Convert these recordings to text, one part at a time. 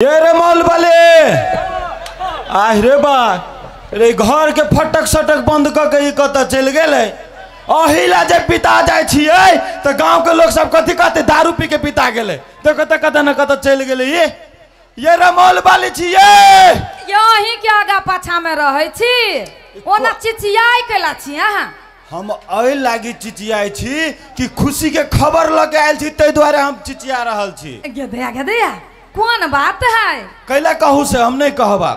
ये रे मॉल वाले रे बा रे घर के फटक सटक बंद करके कत चल गए अहिला जे पिता जाए छिए तो गांव के लोग सब कथी कहते दारू पी के पिता गेले तो कत न कत चल गए ये रे मॉल वाले छिए यही के आगा पाछा में रहे छी ओना चिचियाई केला छी अहाँ हम अइ लागी चिचियाई छी कि खुशी के खबर लगे आयल छी तै द्वारे हम चिचिया रहल छी। गेदया कौन बात है कैला कहू से हम नहीं कहबा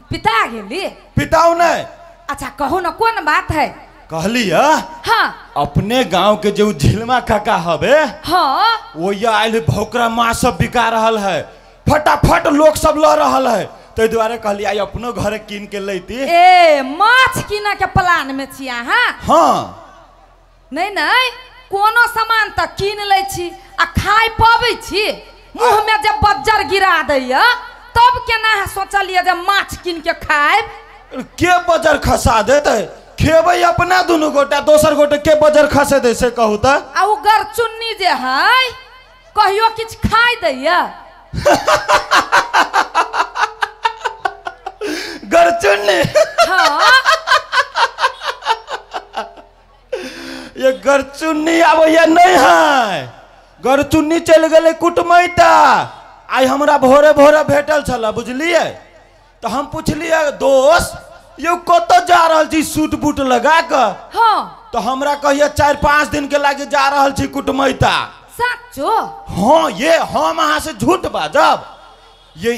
पिता गेली पिताऊ नहीं। अच्छा कहू ना कौन बात है कहली हाँ अपने गांव के जो झिलमा काका हवे हाँ वो ये आयल भोकरा माँ सब बिका रहल है फटाफट लोग सब ल रहल है तो द्वारे कहली आई अपनो घर कीन के लेती ए माछ कीना के प्लान में छी अहाँ हाँ नहीं नहीं कोनो सामान त कीन ले छी आ खाय पाबै छी मुंह में जब बज्जर गिरा दैया तब केना सोचलिए जे माछ कीन के खाएब के बजर खसा देते खेबै अपना दुनु गोटा दोसर गोटे के बजर खसे दे से कहू त आ उ गरचुन्नी जे है कहियो किछ खाय दैया गरचुन्नी हाँ ये गरचुन्नी अब ये नहीं है गरचुन्नी चल गए कुटमैता आई हमरा भोरे भोरे भेटल छला बुझलिए तो हम पूछलिए दोस्त ये कत जा रहल छी सूट बूट लगा के हाँ तो हमरा कहिए 4-5 दिन के लागे जा रहल छी कुटमैता सच्चो हाँ ये हम अहाँ से झूठ बाजब ये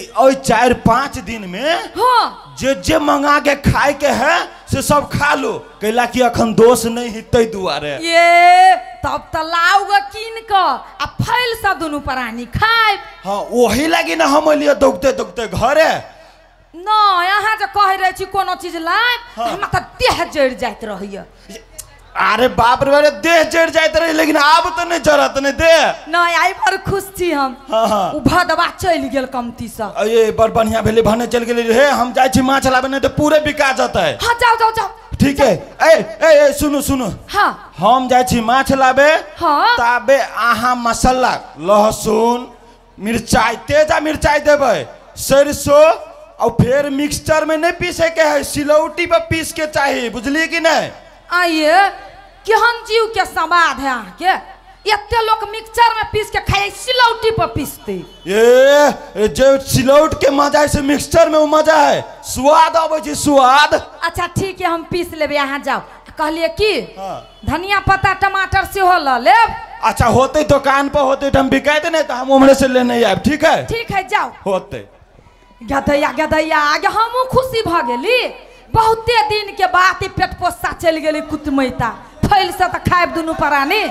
4-5 दिन में हाँ जे मंगा के खाए के है से सब खा लो कैला कि अखन दोष नहीं हिते दुआरे ये तब त लाउगा कीन क आ फैल सा दुनु प्राणी खाए हाँ वही लगी ना हम लिए दौड़ते दौड़ते घरे न यहाँ जे कह रहे छी कोनो चीज लाए हाँ। हमरा त देह जड़ जाइत रहिए अरे बाप रे देह जड़ जाते रही लेकिन अब तो नहीं जरत नहीं देह न आई पर खुश छी हम हाँ हाँ उ भदवा चल गेल कमती सा ये बड़ बढ़िया भेले भने चल गेले हे हम जाय छी माछ लाबे नहीं तो पूरे बिका जाता है। हाँ जाओ जाओ जाओ ठीक है ए सुनो सुनो हाँ हम जाय छी माछ लाबे हाँ ताबे आहा मसाला लहसुन मिर्चाई तेजा मिर्चाई देबे सरसों और फिर मिक्सचर में नहीं पीसे के है सिलौटी पे पीस के चाहिए बुझलिए कि नहीं। आइए केहन जीव के समाद है अहाँ के एते लोग मिक्सचर में पीस के खाए सिलौटी पर पीसते ये जो सिलौट के मजा है से मिक्सचर में वो मजा है स्वाद आवे छै स्वाद। अच्छा ठीक है हम पीस लेबे यहाँ जाओ कहलिए कि हाँ। धनिया पत्ता टमाटर से हो ल लेब अच्छा होते दुकान पर होते तो हम बिकाते नहीं तो हम उमरे से लेने आए ठीक है जाओ होते गदैया गदैया आगे हमू खुशी भ गेली बहुते दिन के बाद ही पेट पोसा चल गेली कुटमैता फैल से तो खाएब दुनू प्राणी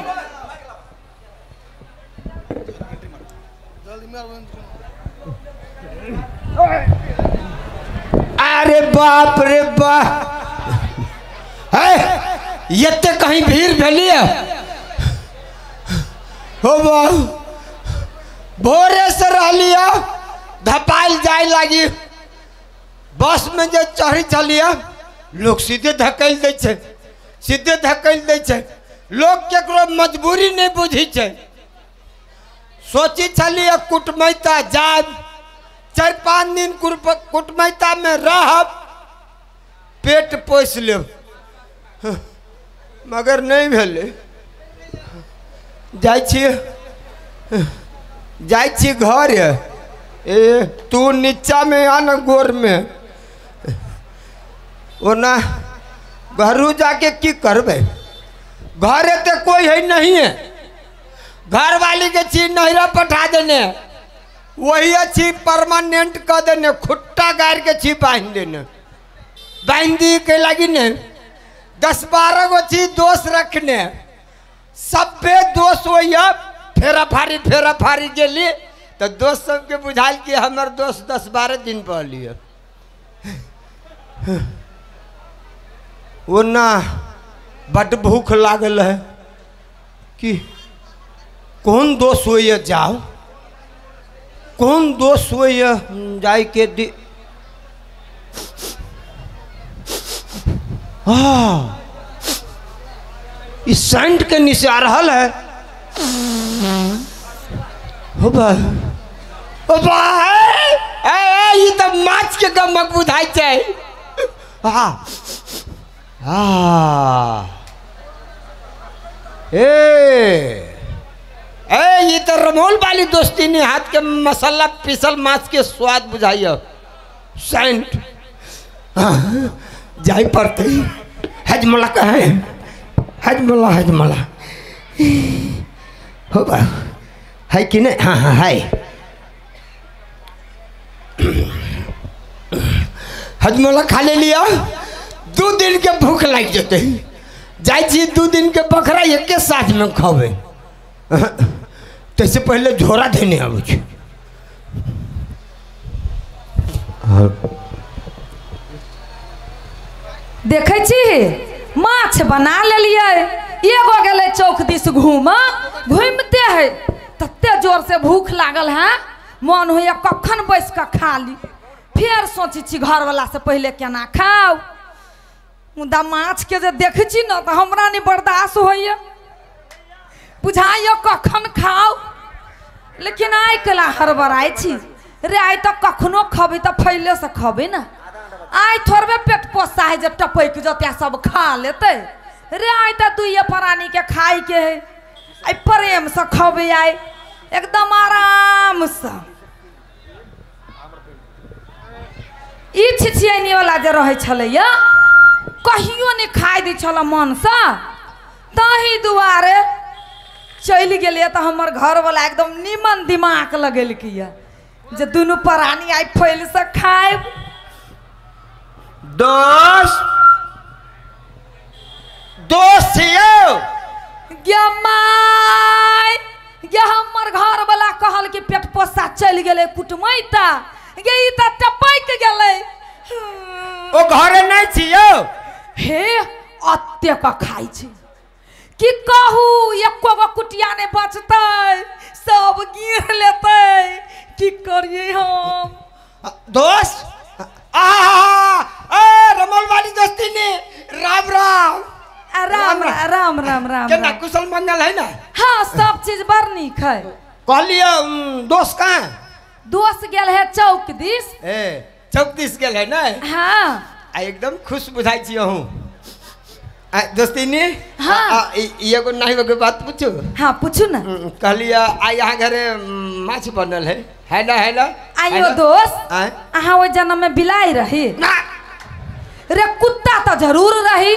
अरे बाप रे बाप है ये तो कहीं भीड़ भेलिए हो भोरे से रह लिया धपाइल जाए लगी बस में जो चढ़ी चलिए लोग सीधे धकेल दे छे सीधे धकेल दे छे लोग केकरो मजबूरी नहीं बुझी छे सोची चलिए कुटमैता जाए 4-5 दिन कुटमैता में रहब पेट पोस ले मगर नहीं भेले जाय छी घर ए तू नीचा में आ न गोर में ओना घरू जाके की करबे घरे तो कोई है नहीं है घर वाली के चीज नहरा पठा देने वही अच्छी परमानेंट कर देने खुट्टा गाड़ के छी बांध देने बांध दी के लगी ने 10-12 गो चीज दोस्त रखने सभे दोस्त वही फेरा फारी गेली तो दोस्त सबके बुझाल कि हमार दोस्त 10-12 दिन पहले वो ना बड़ भूख लागल है कि कौन दोस्त हुई जाओ कौन दोस्त हुई जाए के दी इस सेंट के नीचे आ रहा है हो भाई माछ के गमक बुझाई छै। ये तो रमोल वाली दोस्ती ने हाथ के मसाला पीसल माछ के स्वाद बुझाइए। सेंट जाई पड़ते हजमला कहाँ है? हजमला हजमला हो बा है कि नहीं? हाँ हाँ है। हजमला खा ले लिया। 2 दिन के भूख लग जाते जाई 2 दिन के बकरा एक के साथ में खावे। तैसे पहले झोरा देने आबू छ। देखे छी माछ बना लेलिए। एगो गेले चौक दिस घूमते है तत्ते जोर से भूख लागल है मन होइए कखन बैस के खा ली। फिर सोची छी घर वाला से पहले केना खाओ। मुदा माछ के जे देखे छी न तो हमरा नहीं बर्दाश्त होइए। बुझाइए कखन खाओ लेकिन आइ कला हड़बड़ाई छी। रे आइ तो कखनो खबी तो पहले से खबी ना। आइ थोड़बे पेट पोसा है जे टपैक जते सब खा लेते। रे आइ तो दुइये प्राणी के खाई के है। आई प्रेम से खबे आइ एकदम आराम से। ई छिछियानी वाला जे रहे छलैया कहियो नहीं खाई दी छल मन से। ताही दुआरे चल गए तो हमर घर वाला एकदम निमन दिमाग लगेलकिया जे दोनों प्राणी आई फैल से खाए। दोस्त गे हमर घर वाला कहल कि पेट पोसा चल गए कुटमैता गे ई त टपैक गेलै। ओ घरे नहीं छियो हे अत्ते का खाई छी कि कहू एको गो कुटिया नहीं बचतै सब गिर लेतै की करिए हम। दोस्त रमोल वाली दोस्ती ने राम राम राम राम राम राम केना कुशल मंगल है ना? हाँ सब चीज बड़ नीक है। कहलिए दोस्त कहाँ? दोस्त गेल है चौक दिस। चौक दिस गेल है ना? हाँ एकदम खुश बुझाई छी हूँ दोस्ती ने। हाँ एगो नहीं एगो बात पूछू। हाँ पूछू ना। कहलिए आई यहाँ घरे माछ बनल है ना? है ना? आइयो दोस्त अहाँ वो जन्म में बिलाई रही रे कुत्ता तो जरूर रही।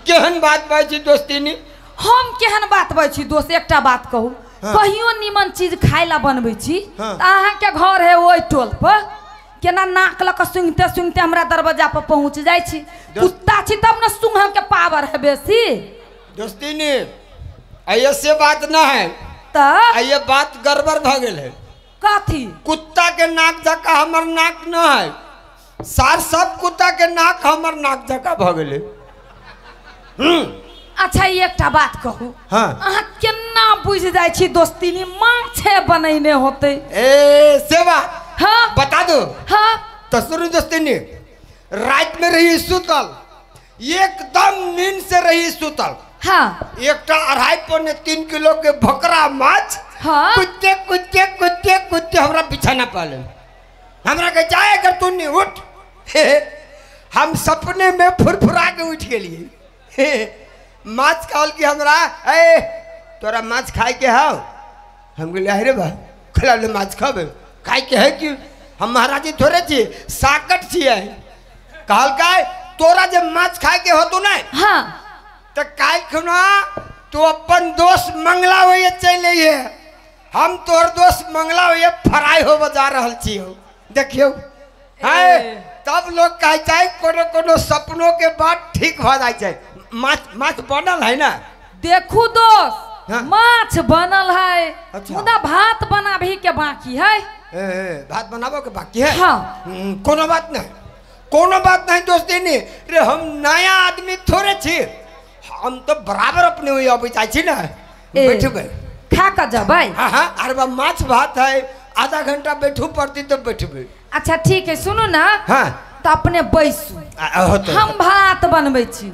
केहन बात बाई छी दोस्ती ने? हम केहन बात बाई छी दोस्त एकटा बात कहू। कहियो निमन चीज खाए ला बनबै छी त अहाँ के घर है ओइ टोल पर केना नाक लक सुंघते सुंघते हमरा दरवाजा पर पहुंच जाई छी। कुत्ता छी तब न सुंघम के पावर है बेसी। दोस्ती ने आइए से बात ना है त आइए बात गड़बड़ भ गेल है। कथी? कुत्ता के नाक जका हमर नाक न है। सार सब कुत्ता के नाक हमर नाक जका भ गेले। अच्छा एकटा बात कहू। हाँ अहाँ केना बुझ जाई छी दोस्ती ने माछे बनैने होते? ए सेवा हाँ बता दो। हाँ तो सुनो दोस्ती ने रात में रही सुतल एकदम नींद से रही सुतल। हाँ एकटा 2.5-3 किलो के भकरा माछ हाँ कुत्ते कुत्ते कुत्ते कुत्ते हमरा बिछाना पाले। हमरा के जाए कर तू नहीं उठ। हम सपने में फुरफुरा के उठ गेलिए। माछ कहल कि हमरा ए तोरा माछ खाए के हाउ? हम बोले अरे बा खला ले माछ खाबे खाए के है कि हम महाराजी थोड़े छी साकट छिए। कहल का तोरा जब माछ खाए के हो तो ना हाँ तो काल खुना तू अपन दोस्त मंगला हुए चले है। हम तोर दोस्त मंगला हुए फराई हो बजा रहल छी। देखियो तब लोग कहे चाहे कोनो कोनो सपनों के बाद ठीक हो जाए छै। माछ बनल है ना? देखू दोस्त हाँ? माछ बनल है। अच्छा। मुदा भात बनाभी के बाकी है। भात बनाबो के बाकी है। हाँ कोनो बात नहीं दोस्ती ने रे हम नया आदमी थोड़े छी। हम तो बराबर अपने हुए अभी चाहे ना बैठबे खा कर जबै। हाँ अरे माछ भात है आधा घंटा बैठू पड़ती तो बैठबे। अच्छा ठीक है सुनू ना। हाँ तो अपने बैसू होते हम भात बनबै छी।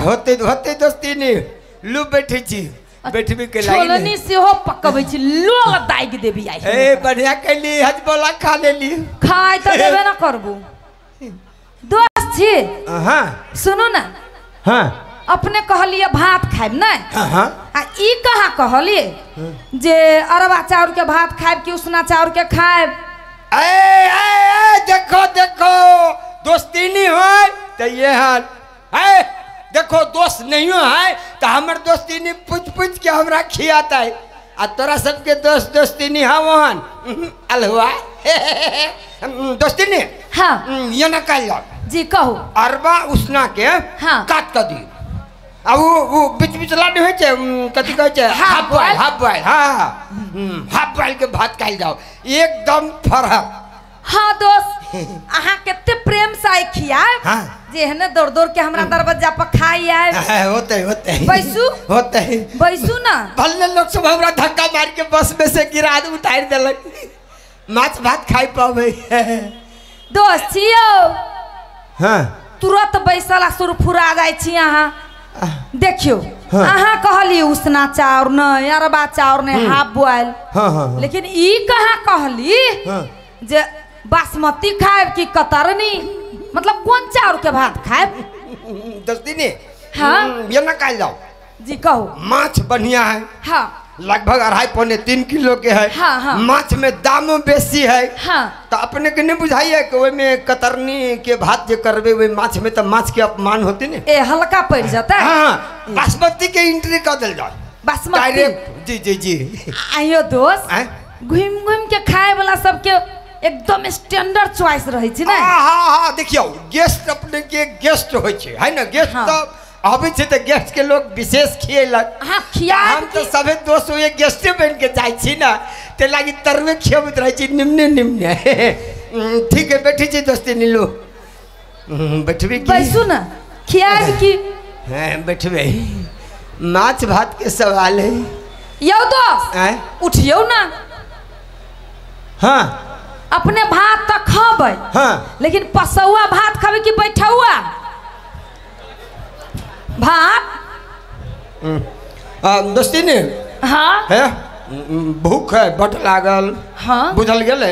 होते दोस्ती ने लू बैठे छी बैठबे के लागी छोलनी से हो पकबै छी लोग दाइग देबी आई ए बढ़िया कैली हजबोला खा लेली खाय त देबे ना करबू दोस्त छी हां सुनो ना हां अपने कहलिए भात खाइब नहीं हां आ ई कहाँ कहलिए जे अरबा चाउर के भात खाइब कि उसना चाउर के खाइब ए देखो देखो दोस्ती नहीं है तो ये हाल है देखो दोस्त नहीं है तो हमर दोस्ती नहीं पूछ पूछ के हमरा खियाता है आ तोरा सबके दोस्ती नहीं है वहां अलहुआ दोस्ती नहीं हाँ ये ना कह जाओ जी कहो अरबा उसना के हाँ काट कर दी अब वो बीच बीच लाड हो छे कथि कहै छे हाफ बॉयल हां हाफ बॉयल के भात खाइ जाओ एकदम फरक हाँ दोस्त अहाँ केते प्रेम से आई खियाब हाँ जे हने दौड़ दौड़ के हमरा दरवाजा पर खाई आए होते होते बैसू होते बैसू ना भले लोग सब हमरा धक्का मार के बस में से गिरा दे उतार देलक माछ भात खाई पावे दोस्त छियो हां तुरंत बैसला सुरफुरा जाय छी अहाँ देखियो हाँ। अहाँ कहली उसना चाउर नहीं अरबा चाउर नहीं हाफ बॉयल हां हां लेकिन ई कहाँ कहली हां जे बासमती खाएब कि कतरनी मतलब कौन चाउर के भात खाएब दोस्ती ने हाँ ये ना कह जाओ जी कहो माछ बढ़िया है हाँ लगभग 2.5-3 किलो के है हाँ, हाँ। माछ में दाम बेसी है हाँ तो अपने के नहीं बुझाइए कि वो में कतरनी के भात जो करबे वो माछ में तो माछ के अपमान होती ने ए हल्का पड़ जाता है हाँ बासमती के एंट्री कर दिल जाओ बासमती डायरेक्ट जी जी जी आइयो दोस्त हैं? घूम घूम के खाए वाला सबके एकदम स्टैंडर्ड चॉइस रही थी ना हाँ देखियो गेस्ट अपने के गेस्ट हो है ना गेस्ट हाँ। तो अभी से तो गेस्ट के लोग विशेष खिएलक हाँ खिया हम तो सभी दोस्त हुए गेस्टे बन के जाए छी ना ते लागी तरवे खियाबत रहे छी निम्ने निम्ने ठीक है बैठी छी दोस्ती नीलू बैठबे की बैसू ना खियाब की हैं बैठबे माछ भात के सवाल है यो दोस्त हैं? उठियो ना हाँ अपने भात तो खाबे हाँ लेकिन पसौआ भात खाबे कि बैठौआ भात दोस्ती ने हाँ है भूख है बट लागल हाँ बुझल गेले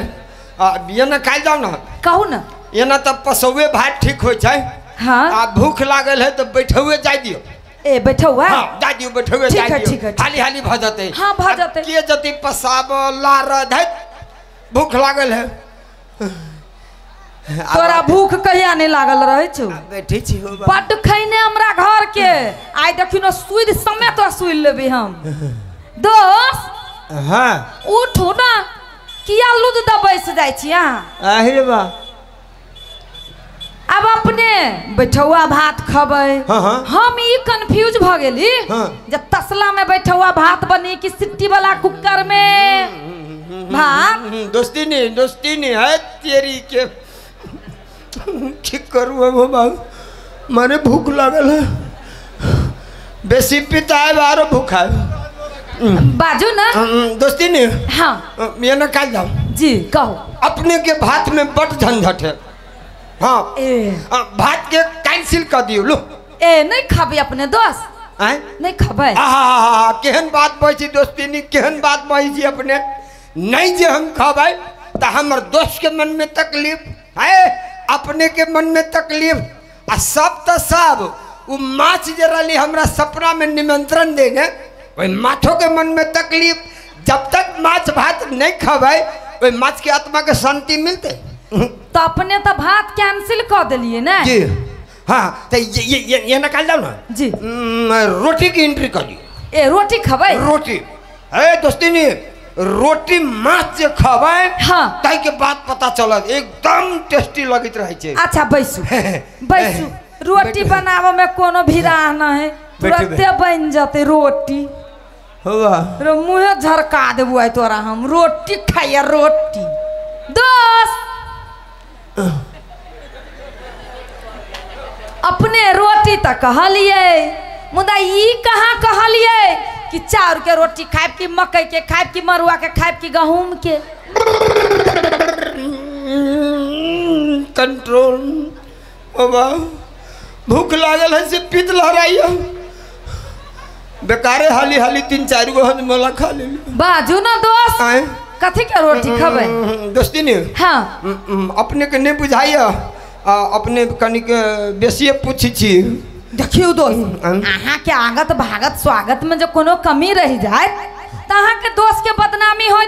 ये ना खाइ जाओ ना कहू ना ये ना तब पसौए भात ठीक हो जाए हाँ आ भूख लागल है तो बैठौए जाय दियो ए बैठौआ हाँ जाय दियो बैठौए ठीक जाय है, दियो ठीक है, हाली हाली भ जते हाँ, भ जते। के जति पसाब लार धैत भूख लागल है तोरा भूख कहिया नहीं लागल रहे छौ बैठी छी हो बड खैने हमरा घर के आइ देखिन सुध समेत सुन लेबे हम दोस्त हाँ उठू ना किया लुद बैस जाइ छी अहाँ आहिरे बा अब अपने बैठौआ भात खबै हाँ, हाँ। हम ई कंफ्यूज भ गेली हाँ। जब तसला में बैठौआ भात बनी कि सिट्टी वाला कुकर में भात दोस्ती नहीं है तेरी के ठीक करू हम बाबू मारे भूख लागल है बेसी पिता है बारो भूख है बाजू ना दोस्ती नहीं हाँ ये ना कह जाओ जी कहो अपने के भात में बट झंझट है हाँ ए भात के कैंसिल कर दियो लो ए नहीं खाबे अपने दोस्त हैं नहीं खाबे केहन बात बची दोस्ती नहीं केहन बात बची अपने नहीं जे हम खाबे तो हमर दोस्त के मन में तकलीफ है अपने के मन में तकलीफ आ सब तो सब वो माछ जरा हमरा सपना में निमंत्रण देने वही माछों के मन में तकलीफ जब तक माछ भात नहीं खाबे वही माछ के आत्मा के शांति मिलते तो अपने तो भात कैंसिल कर दिलिए ना जी हाँ तो ये निकाल जाओ ना जी रोटी की एंट्री करिए ए रोटी खबै रोटी है दोस्ती नहीं रोटी माछ जे खबै हाँ ताई के बाद पता चलत एकदम टेस्टी लगित रहे छे अच्छा बैसू बैसू रोटी बनावे में कोनो भिराह न है तुरंते बन जाते रोटी होगा रो मुँह झरका देबू आई तोरा हम रोटी खाइए रोटी दोस्त अपने रोटी तो कहलिए मुदा ई कहाँ कहलिए कि चाउर के रोटी खाएब कि मकई के खाएब कि मरुआ के खाएब कि गहूम के कंट्रोल बाबा भूख लागल है से पीत लहराइयो बेकारे हाली हाली 3-4 गो हजमोला खा ले बाजू ना दोस्त आए कथी के रोटी खबे दोस्ती ने हाँ अपने के नहीं बुझाइए अपने कनिक बेसी पूछी छी देखियो दोस्त अहाँ के आगत भागत स्वागत में जो कोनो कमी रह जाए तो अहाँ के दोस्त के बदनामी हो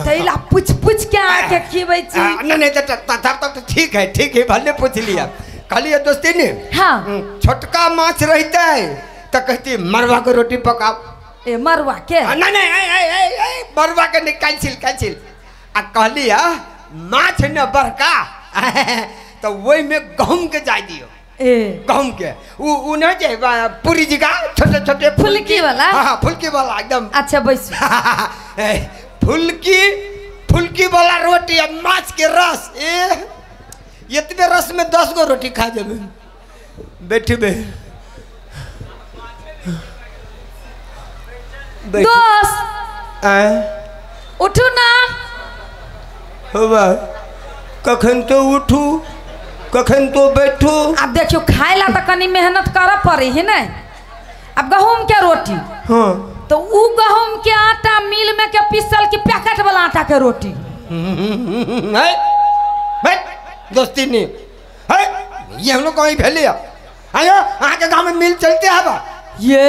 तैला पूछ पूछ के आके खीबै छी नहीं तो ठीक है भले पूछ लिया खाली दोस्ती ने हाँ छोटका माछ रहता है तो कहती मरवा के रोटी पकाओ ए मरवा के नहीं मरवा के नहीं कैंसिल आ कहली माछ न बड़का तो वही में गहूम के जाय दियो गहूम के उ नहीं जे पूरी जगह छोटे छोटे फुल्की वाला हाँ फुल्की वाला एकदम अच्छा बैस फुल्की वाला रोटी और माछ के रस इतने रस में 10 गो रोटी खा जाबे बैठी बे दोस्त उठू ना होबा कखन तो उठू कखन तो बैठू अब देखियो खाए ला तो कनी मेहनत कर पड़ी है ना अब गहूम के रोटी हाँ तो उ गहूम के आटा मिल में के पिसल की पैकेट वाला आटा के रोटी दोस्ती नहीं है ये हम लोग कहीं फैले आयो अहाँ के गांव में मिल चलते है बा ये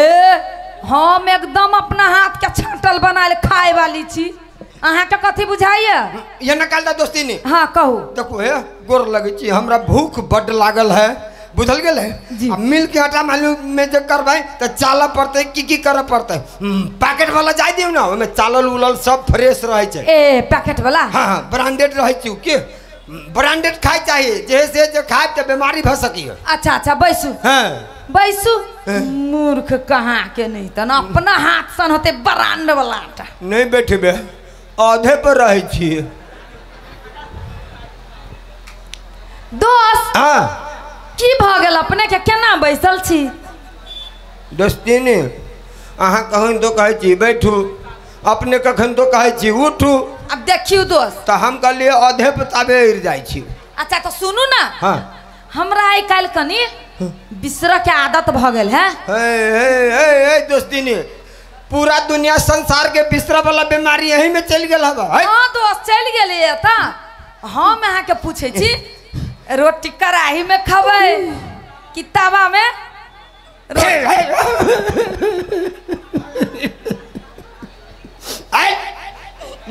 हम एकदम अपना हाथ के छाटल बनाए खाए वाली छी अहाँ के कथी बुझाइए ये निकाल दा दोस्ती नहीं हाँ कहू देखो है गोर लगे छी हमरा भूख बड लागल है बुझल गेल है अब मिल के आटा मालूम में जो करबै तो चाला पड़ते की करे पड़ते पैकेट वाला जाय दियो ना ओमे चालल उलल सब फ्रेश रहे छै ए पैकेट वाला हाँ ब्रांडेड रहे छी के ब्रांडेड खाए चाहिए जैसे जो खाए तो बीमारी भ सकी है अच्छा बैसू हाँ बैसू मूर्ख कहाँ के नहीं तो ना अपना हाथ सन होते ब्रांड वाला आटा नहीं बैठबे आधे पर रहे छी दोस्त हाँ की भ गेल अपने के केना बैसल छी दोस्ती ने अहाँ कखन तो कहे छी बैठू अपने कखन तो कहे छी उठू अब देखियो दोस्त तो हम कहलिए आधे पताबे गिर जाय छी अच्छा तो सुनू ना हाँ हमरा आई काल कनी बिसर के आदत भ गेल है हे दोस्ती ने पूरा दुनिया संसार के बिसरा वाला बीमारी यही में चल गेल हवा हाँ दोस्त चल गेली त हम अहाँ के पूछे छी रोटी कढ़ाई में खबै कि तवा में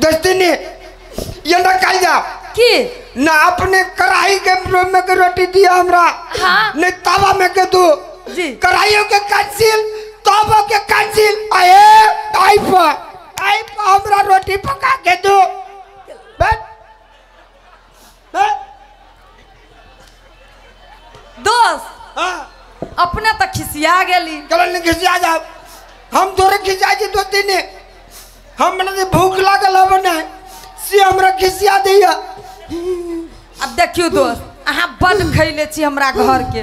दोस्ती ने ये ना कल जाओ की ना अपने कढ़ाई के में के रोटी दिया हमरा हाँ नहीं तवा में के दो जी कढ़ाइयों के कैंसिल तवा के कैंसिल आई हमरा रोटी पका के दो दोस्त हाँ अपने तो खिसिया गेली कल नहीं खिसिया जाओ हम तोरे खिसिया जी दोस्ती ने हम मने भूख लागल हब ना से हमरा खिसिया दिया अब देखियो दोस्त अहाँ बड़ खैले छी हमरा घर के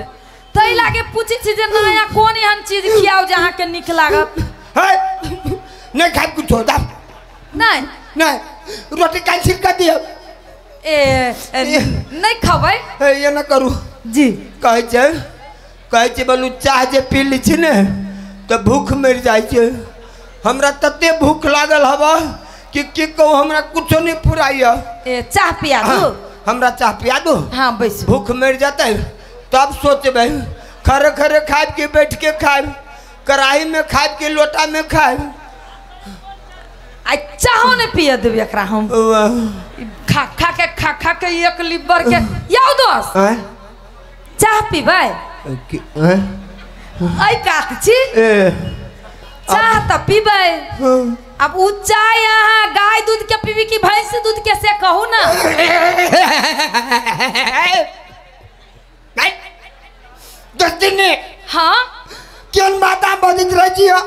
तै लागे पूछी छी जे नया कोन एहन चीज खियाओ जे अहाँ के निक लागत है नहीं खाए कुछ हो दा नहीं नहीं रोटी कैंसिल कर दियो नहीं खबै ये ना करू जी कहे छे बोलू चाह जे पी ली छी ने तो भूख मर जाय छे हमरा तते भूख लागल हवा कि कहूँ हमरा कुछो नहीं पुराइया चाह पिया दो हमरा चाह पिया दो हाँ बैस भूख मर जाते तब सोचबे खरे खरे खाए के बैठ के खाए कढ़ाई में खाए के लोटा में खाए आई चाहो ने पिया देबे एकरा हम खा के एक लिबर के याओ दोस्त चाह पीबै आई कात छी चाह तो पीबै अब उ चाय यहाँ गाय दूध के पीबी की भैंस दूध के से कहू ना दोस्ती ने हाँ केन माता बदित रह जियो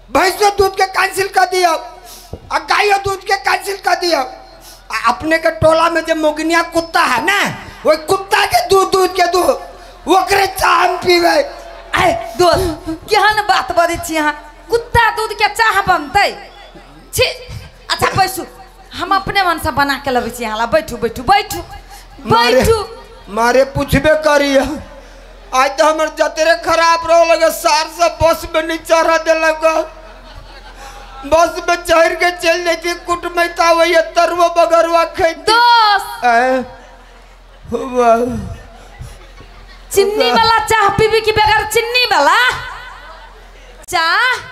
भैंसो दूध के कैंसिल कर दियो और गायो दूध के कैंसिल कर दियो अपने के टोला में जो मोगनिया कुत्ता है ना वो कुत्ता के दूध के दो ओकरे चाह पीवे दोस्त केहन बात बड़ी छी यहाँ कुत्ता दूध के चाह बनते छी अच्छा बैसू हम अपने मन से बना के लबे छी यहाँ बैठू बैठू बैठू बैठू मारे पूछबे करिए आज तो हमर जतरे खराब रहो लगे सार से बस में नहीं चढ़ा दिलक बस में चढ़ के चल जाती कुटमैता वही तरुआ बगरुआ खेती दोस्त चीनी वाला चाह पीबी की बगैर चीनी वाला चाह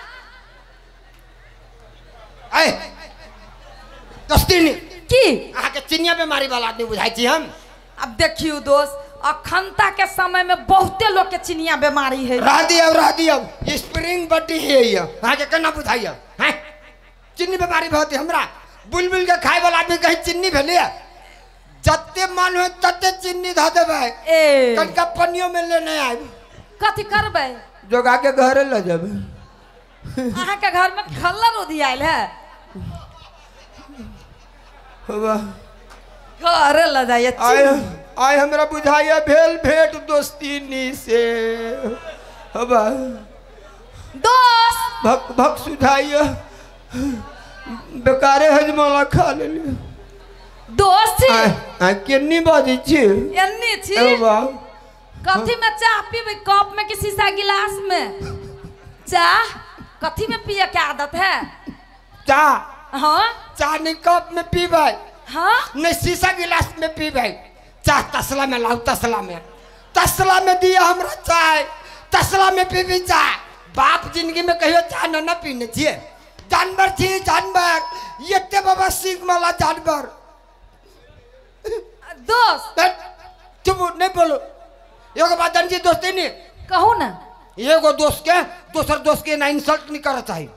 दोस्ती की आके चिनिया बीमारी वाला आदमी बुझाई छी हम। अब देखियो दोस्त अखंता के समय में बहुते लोग के चिनिया बीमारी है। रह दियो स्प्रिंग बड्डी है ये आके केना बुझाइयो हैं चिन्नी बीमारी बहुत है हमरा बुलबुल के खाए वाला आदमी कहीं चिन्नी भेले जत्ते मन हो तत्ते चिन्नी ध देबे ए कनका पनियो में लेने आए कथि करबे जोगा के घरे ले जाबे अहाँ के घर में खल्लर उधी आइल है घरे ले जाइए आय हमरा बुझाइया भेल भेट दोस्तीनी से हवा दोस्त भक भक सुझाइया बेकारे हजमाला खा लेली दोस्त आ केनी बाजी छी एन्नी छी हवा कथी में चाह पीबे कप में कि शीशा गिलास में चाह कथी में पिए के आदत है चाह हाँ चाह नहीं कप में पीबे हाँ नहीं शीशा गिलास में पीबे चाह तसला में लाओ तसला में दिया हमरा चाय तसला में पीबी चाय बाप जिंदगी में कहियो चाह न पीने छिए जानवर छी जानवर ये ते बाबा सिंह वाला जानवर दोस्त चुप नहीं बोलो एगो बात जानजी दोस्ती नहीं कहू ना एगो दोस्त के दूसर दोस्त के ना इंसल्ट नहीं करना चाहिए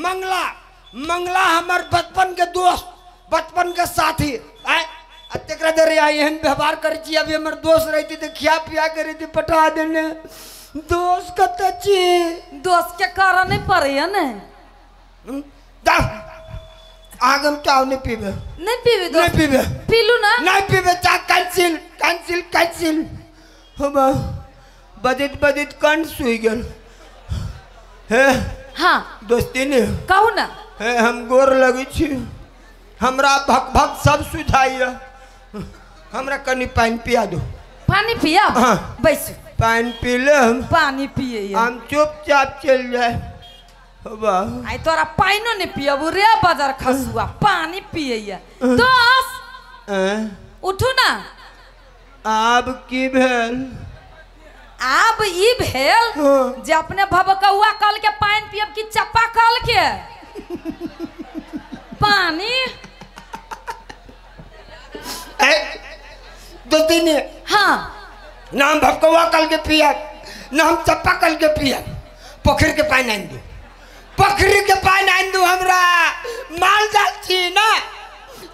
मंगला हमार बचपन के दोस्त बचपन के साथी तेकरा देर एहन व्यवहार करे छी अभी हमर दोस्त रहती तो खिया पिया करे थी पटा देने दोस्त कते छी दोस्त के कारण नहीं पड़े ना आगम चाव नहीं पीबे नहीं पीबे दोस्त नहीं पीबे पीलू ना नहीं पीबे चाह कैंसिल हम बजत कंठ सुई गेल हे हाँ दोस्ती ने कहू ना हे हम गोर लगे छी हमरा भक भक सब सुझाइए हमरा कनी पानी पिया दो पानी पिया हाँ। बैसू पानी पी ले पानी पिए हम चुपचाप चल जाए आई तोरा पाइनो नहीं पियबू रे बाजार खसुआ पानी पिए दोस्त उठू ना आब की भेल आब ई भेल जे अपने भबकौआ कल के पानी पियब की चप्पा कल के पानी दो दिन हाँ नाम भबकौआ कल के पिया नाम चप्पा कल के पिया पोखर के पानी आन दो पोखरी के पानी आन दो हमरा माल जाल छी ना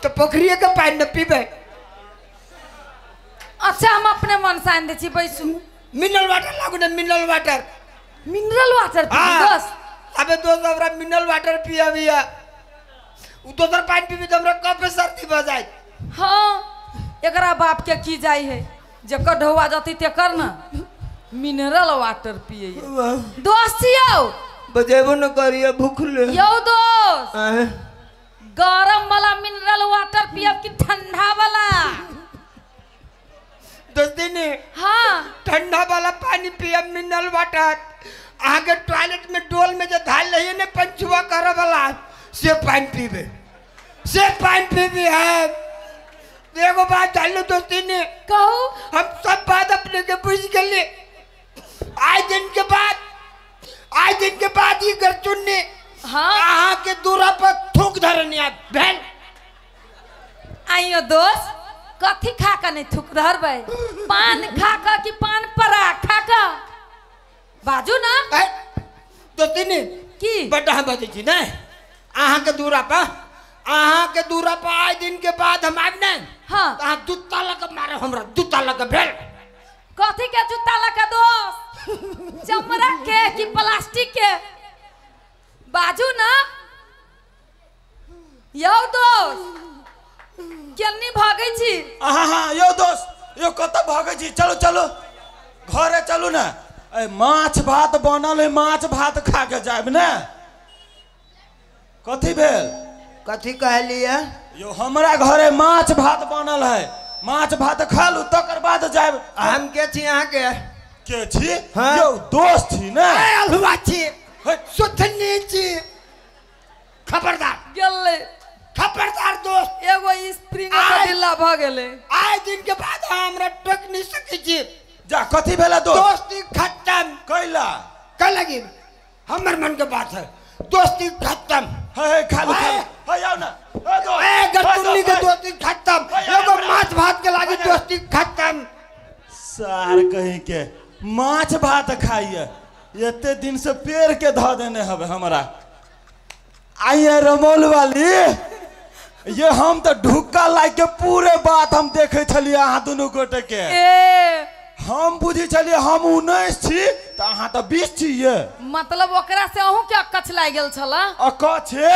तो पोखरी के पानी न पीबे अच्छा हम अपने मन से आन दे छी बैसू मिनरल वाटर लागू ना मिनरल वाटर पी दोस्त अबे दोस्त हमरा मिनरल वाटर पिया बिया उ दोसर पानी पीबी तो हमरा कब पे सर्दी भ जाए हाँ एकरा बाप के की जाई है जकर ढौआ जती ते कर ना मिनरल वाटर पिए दोस्त यो बजेबो न करिए भूख ले यो दोस्त गरम वाला मिनरल वाटर पियब की ठंडा वाला दोस्ती ने हाँ ठंडा वाला पानी पिया मिनरल वाटर आगे टॉयलेट में डोल में जो धाल रही है ने पंचुआ करे वाला से पानी पीबे है एगो बात डालो दोस्ती ने कहू हम सब बात अपने के पूछ गए आज दिन के बाद ही घर चुनने हाँ के दूरा पर थूक धरने भेल आइयो दोस्त कथी खा कर नहीं थूक धरबे पान खा कर कि पान परा खा कर बाजू ना दोस्ती ने की बड़ा बात छी ना अहाँ के दूरा पर आज दिन के बाद हम आब ने हाँ अहाँ जूता लगा मारे हमरा जूता लगा भेल कथी के जूता लगा दोस्त चमड़ा के कि प्लास्टिक के बाजू ना यो दोस्त केन्नी भागे छी हाँ यो दोस्त यो कत भागे छी चलो घरे चलू ना माछ भात बनल है माछ भात खा के जाब ना कथी भेल कथी कहलिए यो हमरा घरे माछ भात बनल है माछ भात खा लू तकर बाद जायब। हम के छी अहाँ के छी? हाँ? यौ दोस्त छी ने। अलहुआ छी, सुथनी छी, खबरदार गेले खबरदार दोस्त। एगो स्प्रिंग का ढीला भ गेले। आए दिन के बाद हमरा टोक नहीं सकै छी। जा कथी भेला दोस्त? दोस्ती खत्म कैला कर लगी। हमर मन के बात है, दोस्ती खत्म। है खालू है आओ ना। ए गटुल्ली के दोस्ती खत्म, एगो माछ भात के लागी दोस्ती खत्म। सार कहीं के माछ भात खाइए एते दिन से पेड़ के ध देने हवे हमरा। आइए रमोल वाली, ये हम तो ढुक्का लाग के पूरे बात हम देखे छलिए अहाँ दोनों गोटे के। हम बुझी छलिए हम 19 छी तो अहाँ तो 20 छी। ये मतलब ओकरा से अहूँ क्या कछ लाग गेल छला? छे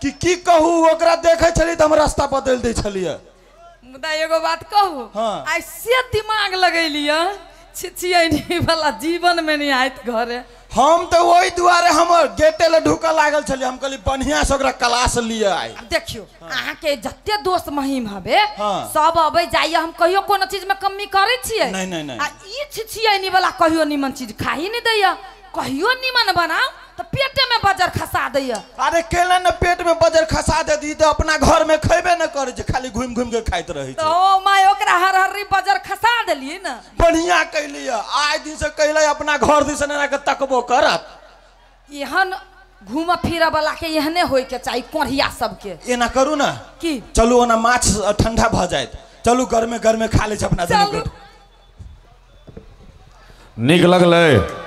कि की कहू, ओकरा देखे छलिए तो हम रास्ता बदल दे छलिए। मुदा एगो बात कहू, हाँ। ऐसे दिमाग लगैलिया छिछियनी वाला जीवन में नहीं आयत घरे। हम तो वही दुआरे हम गेटे ले ढुका लागल छलिए। हम कहली बढ़िया से ओकरा क्लास लिए आई। देखियो अहाँ के जत्ते दोस्त महीम हबे हाँ। सब अबे जाइए, हम कहियो कोनो चीज में कमी करे छिए? नहीं नहीं नहीं। आ ई छिछियनी वाला कहियो निमन चीज खा ही नहीं दैया, कहियो निमन बनाओ तो पेटे में बजर खसा दैया। अरे केला न पेट में बजर खसा दे दी तो अपना घर में खैबे न करे छे, खाली घूम घूम के खाइत रही तो ओ माय ओकरा हर हर्री बजर खसा देलिए न। बढ़िया कैलिए। आए दिन से कहले अपना घर दिस न के तकबो करत। एहन घूम फिर वाला के एहने होय के चाहिए कोढ़िया सबके। एना करू ना की चलू ओना माछ ठंडा भ जाए, चलू घर में खा ले अपना। चलू। नीक लगले।